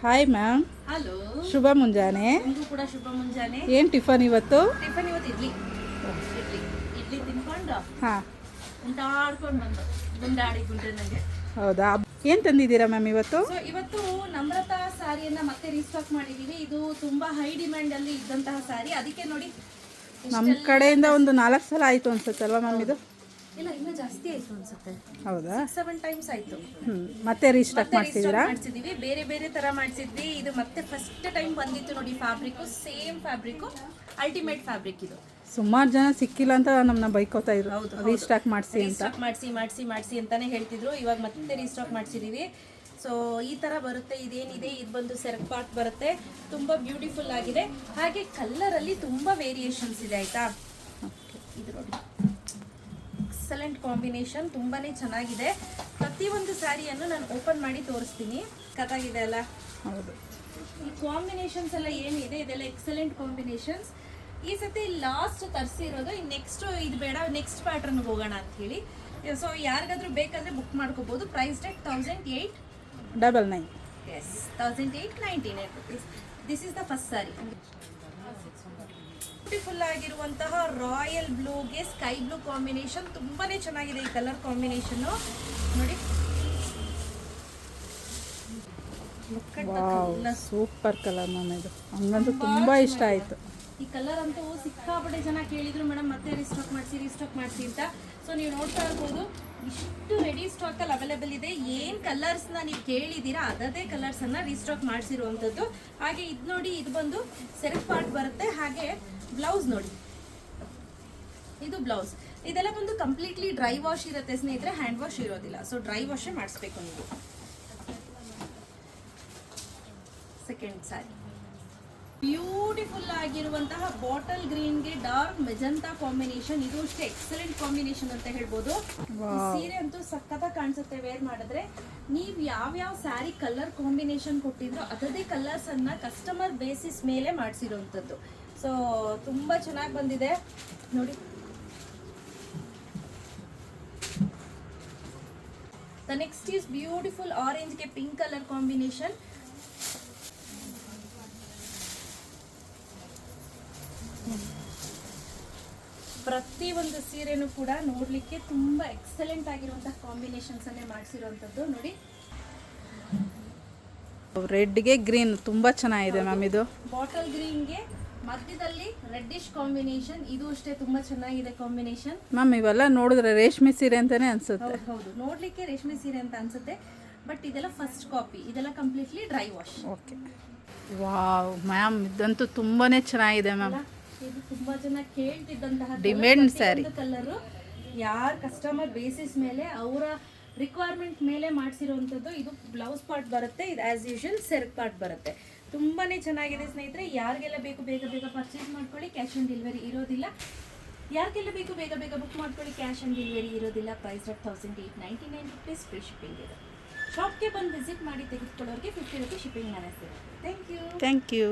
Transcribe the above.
Hi ma'am. Hello, ಶುಭ ಮುಂಜಾನೆ. ನಿಮಗೂ ಕೂಡ ಶುಭ ಮುಂಜಾನೆ. ಏನು ಟಿಫನ್ ಇವತ್ತು? ಟಿಫನ್ ಇವತ್ತು ಇಡ್ಲಿ ಇಡ್ಲಿ ತಿನ್ಕೊಂಡು ಹಾಂ, ಉಂಟಾಡ್ಕೊಂಡು ಬಂದು ಗುಂಡಾಡಿ ನನಗೆ. ಹೌದಾ? ಏನು ತಂದಿದ್ದೀರಾ ಮ್ಯಾಮ್ ಇವತ್ತು? ಸೊ ಇವತ್ತು ನಮ್ರತಾ ಸಾರಿಯನ್ನ ಮತ್ತೆ ರೀಸ್ಟಾಕ್ ಮಾಡಿದೀವಿ. ಇದು ತುಂಬಾ ಹೈ ಡಿಮ್ಯಾಂಡ್ ಅಲ್ಲಿ ಇದ್ದಂತಹ ಸಾರಿ, ಅದಕ್ಕೆ ನೋಡಿ ನಮ್ಮ ಕಡೆಯಿಂದ ಒಂದು 4 ಸಲ ಆಯಿತು ಅನ್ಸುತ್ತಲ್ವಾ ಮ್ಯಾಮ್ ಇದು? ಇಲ್ಲ, ಇನ್ನೂ ಜಾಸ್ತಿ ಆಯ್ತು ಅನ್ಸುತ್ತೆ. ಹೌದಾ? 7 ಟೈಮ್ಸ್ ಆಯ್ತು. ಮತ್ತೆ ರೀಸ್ಟಾಕ್ ಮಾಡ್ತಿದ್ದೀರಾ? ಮಾಡಿಸಿದೀವಿ, ಬೇರೆ ಬೇರೆ ತರ ಮಾಡಿಸಿದ್ವಿ. ಇದು ಮತ್ತೆ ಫಸ್ಟ್ ಟೈಮ್ ಬಂದಿತ್ತು ನೋಡಿ. Fabric same fabric, ultimate fabric. ಇದು ಸುಮಾರು ಜನ ಸಿಕ್ಕಿಲ್ಲ ಅಂತ ನಮ್ಮನ್ನ ಬೈಕೋತಾ ಇದ್ರು. ಹೌದು, ರೀಸ್ಟಾಕ್ ಮಾಡಿಸಿ ಅಂತ. ರೀಸ್ಟಾಕ್ ಮಾಡಿಸಿ ಅಂತಾನೆ ಹೇಳ್ತಿದ್ರು. ಇವಾಗ ಮತ್ತೆ ರೀಸ್ಟಾಕ್ ಮಾಡಿಸಿದೀವಿ. ಸೊ ಈ ತರ ಬರುತ್ತೆ. ಇದೇನಿದೆ, ಇದು ಬಂದು ಸೆರಕ್ ಪಾರ್ಟ್ ಬರುತ್ತೆ. ತುಂಬಾ ಬ್ಯೂಟಿಫುಲ್ ಆಗಿದೆ. ಹಾಗೆ ಕಲರ್ ಅಲ್ಲಿ ತುಂಬಾ ವೇರಿಯೇಷನ್ಸ್ ಇದೆ, ಆಯ್ತಾ? ಇದು ನೋಡಿ, ಎಕ್ಸಲೆಂಟ್ ಕಾಂಬಿನೇಷನ್, ತುಂಬಾನೇ ಚೆನ್ನಾಗಿದೆ. ಪ್ರತಿಯೊಂದು ಸ್ಯಾರಿಯನ್ನು ನಾನು ಓಪನ್ ಮಾಡಿ ತೋರಿಸ್ತೀನಿ. ಕತ್ತಾಗಿದೆ ಅಲ್ಲ? ಹೌದು. ಈ ಕಾಂಬಿನೇಷನ್ಸ್ ಎಲ್ಲ ಏನಿದೆ ಇದೆಲ್ಲ ಎಕ್ಸಲೆಂಟ್ ಕಾಂಬಿನೇಷನ್ಸ್. ಈ ಸತಿ ಲಾಸ್ಟ್ ತರಿಸಿರೋದು. ನೆಕ್ಸ್ಟ್ ಇದು ಬೇಡ, ನೆಕ್ಸ್ಟ್ ಪ್ಯಾಟರ್ನ್ಗೆ ಹೋಗೋಣ ಅಂತ ಹೇಳಿ. ಸೊ ಯಾರಿಗಾದ್ರೂ ಬೇಕಾದ್ರೆ ಬುಕ್ ಮಾಡ್ಕೋಬಹುದು. Price rate 1899. Yes, 1899 rupees. This is the first sari. Beautiful ಆಗಿರುವಂತಹ ರಾಯಲ್ ಬ್ಲೂಗೆ ಸ್ಕೈ ಬ್ಲೂ ಕಾಂಬಿನೇಷನ್, ತುಂಬಾನೇ ಚೆನ್ನಾಗಿದೆ ಈ ಕಲರ್ ಕಾಂಬಿನೇಷನ್. ನೋಡಿ, ಸೂಪರ್ ಕಲರ್ ಮ್ಯಾಮ್ ಇದು. ಹಂಗಂತೂ ತುಂಬಾ ಇಷ್ಟ ಆಯ್ತು. ಈ ಕಲರ್ ಅಂತೂ ಸಿಕ್ಕಾಪಟ್ಟೆ ಜನ ಕೇಳಿದ್ರು, ಮೇಡಮ್ ಮತ್ತೆ ರೀಸ್ಟಾಕ್ ಮಾಡಿಸಿ ಅಂತ. ಸೊ ನೀವು ನೋಡ್ತಾ ಇರ್ಬೋದು, ಇಷ್ಟು ರೆಡಿ ಸ್ಟಾಕ್ ಅಲ್ಲಿ ಅವೈಲೇಬಲ್ ಇದೆ. ಏನ್ ಕಲರ್ಸ್ ನ ನೀವು ಕೇಳಿದೀರಾ ಅದೇ ಕಲರ್ಸ್ ಅನ್ನ ರೀಸ್ಟಾಕ್ ಮಾಡಿಸಿರುವಂತದ್ದು. ಹಾಗೆ ಇದು ನೋಡಿ, ಇದು ಬಂದು ಸೆರಕ್ ಪಾರ್ಟ್ ಬರುತ್ತೆ. ಹಾಗೆ ಬ್ಲೌಸ್ ನೋಡಿ, ಇದು ಬ್ಲೌಸ್. ಇದೆಲ್ಲ ಬಂದು ಕಂಪ್ಲೀಟ್ಲಿ ಡ್ರೈ ವಾಶ್ ಇರುತ್ತೆ ಸ್ನೇಹಿತರೆ, ಹ್ಯಾಂಡ್ ವಾಶ್ ಇರೋದಿಲ್ಲ. ಸೊ ಡ್ರೈ ವಾಶೇ ಮಾಡಿಸ್ಬೇಕು ನೀವು. ಸೆಕೆಂಡ್ ಸ್ಯಾರಿ, ಬ್ಯೂಟಿಫುಲ್ ಆಗಿರುವಂತಹ ಬಾಟಲ್ ಗ್ರೀನ್ಗೆ ಡಾರ್ಕ್ ಮೆಜಂತಾ ಕಾಂಬಿನೇಷನ್. ಇದು ಅಷ್ಟೇ ಎಕ್ಸಲೆಂಟ್ ಕಾಂಬಿನೇಷನ್ ಅಂತ ಹೇಳ್ಬೋದು. ಸೀರೆ ಅಂತೂ ಸಖತ್ತಾಗಿ ಕಾಣಿಸುತ್ತೆ ವೇರ್ ಮಾಡಿದ್ರೆ. ನೀವು ಯಾವ್ಯಾವ ಸ್ಯಾರಿ ಕಲರ್ ಕಾಂಬಿನೇಷನ್ ಕೊಟ್ಟಿದ್ರು ಅದೇ ಕಲರ್ಸ್ ಅನ್ನ ಕಸ್ಟಮರ್ ಬೇಸಿಸ್ ಮೇಲೆ ಮಾಡಿಸಿರುವಂಥದ್ದು. ಸೊ ತುಂಬಾ ಚೆನ್ನಾಗಿ ಬಂದಿದೆ ನೋಡಿ. ದ ನೆಕ್ಸ್ಟ್ ಈಸ್ ಬ್ಯೂಟಿಫುಲ್ ಆರೆಂಜ್ಗೆ ಪಿಂಕ್ ಕಲರ್ ಕಾಂಬಿನೇಷನ್. ಪ್ರತಿ ಒಂದು ಸೀರೆನೂ ಕೂಡ ನೋಡ್ಲಿಕ್ಕೆ ತುಂಬಾ ಎಕ್ಸಲೆಂಟ್ ಆಗಿರುವಂತಹ ಕಾಂಬಿನೇಷನ್ಸ್ ಅನ್ನೇ ಮಾಡಿಸಿರುವಂತದ್ದು. ನೋಡಿ, ರೆಡ್ಗೆ ಗ್ರೀನ್ ತುಂಬಾ ಚೆನ್ನಾಗಿದೆ ಮ್ಯಾಮ್. ಇದು ಬಾಟಲ್ ಗ್ರೀನ್ಗೆ ಮಧ್ಯದಲ್ಲಿ ರೆಡ್ಡಿಶ್ ಕಾಂಬಿನೇಷನ್. ಇದು ಅಷ್ಟೇ ತುಂಬಾ ಚೆನ್ನಾಗಿದೆ ಕಾಂಬಿನೇಷನ್. ಮ್ಯಾಮ್ ಇವೆಲ್ಲ ನೋಡಿದ್ರೆ ರೇಷ್ಮೆ ಸೀರೆ ಅಂತಾನೆ ಅನ್ಸುತ್ತೆ. ಹೌದು, ನೋಡ್ಲಿಕ್ಕೆ ರೇಷ್ಮೆ ಸೀರೆ ಅಂತ ಅನ್ಸುತ್ತೆ. ಬಟ್ ಇದೆಲ್ಲ ಫಸ್ಟ್ ಕಾಪಿ, ಇದೆಲ್ಲ completely dry wash. Okay. Wow ma'am, ಇದಂತೂ ತುಂಬಾನೇ ಚೆನ್ನಾಗಿದೆ ಮ್ಯಾಮ್. ಇದು ತುಂಬಾ ಜನ ಕೇಳ್ತಿದ್ದಂತಹ ಡಿಮ್ಯಾಂಡ್ ಸ್ಯಾರಿ ಕಲರ್. ಯಾರ ಕಸ್ಟಮರ್ ಬೇಸಿಸ್ ಮೇಲೆ ಅವರ ರಿಕ್ವೈರ್ಮೆಂಟ್ ಮೇಲೆ ಮಾಡಿಸಿರುವಂಥದ್ದು. ಇದು ಬ್ಲೌಸ್ ಪಾರ್ಟ್ ಬರುತ್ತೆ. ಇದು ಆಸ್ ಯೂಶುವಲ್ ಸೆರಕ್ ಪಾರ್ಟ್ ಬರುತ್ತೆ. ತುಂಬಾನೇ ಚೆನ್ನಾಗಿದೆ ಸ್ನೇಹಿತರೆ. ಯಾರಿಗೆಲ್ಲ ಬೇಕು ಬೇಗ ಪರ್ಚೇಸ್ ಮಾಡ್ಕೊಳ್ಳಿ. ಕ್ಯಾಶ್ ಆನ್ ಡೆಲಿವರಿ ಇರೋದಿಲ್ಲ. ಯಾರಿಗೆಲ್ಲ ಬೇಕು ಬೇಗ ಬುಕ್ ಮಾಡ್ಕೊಳ್ಳಿ. ಕ್ಯಾಶ್ ಆನ್ ಡೆಲಿವರಿ ಇರೋದಿಲ್ಲ. Price rate 1899 rupees. Free shipping ಇದೆ. ಶಾಪ್ಗೆ ಬಂದು ವಿಸಿಟ್ ಮಾಡಿ ತೆಗೆದುಕೊಳ್ಳೋರಿಗೆ 50 rupees ಶಿಪ್ಪಿಂಗ್ ಮನಸ್ಸಿದೆ. Thank you.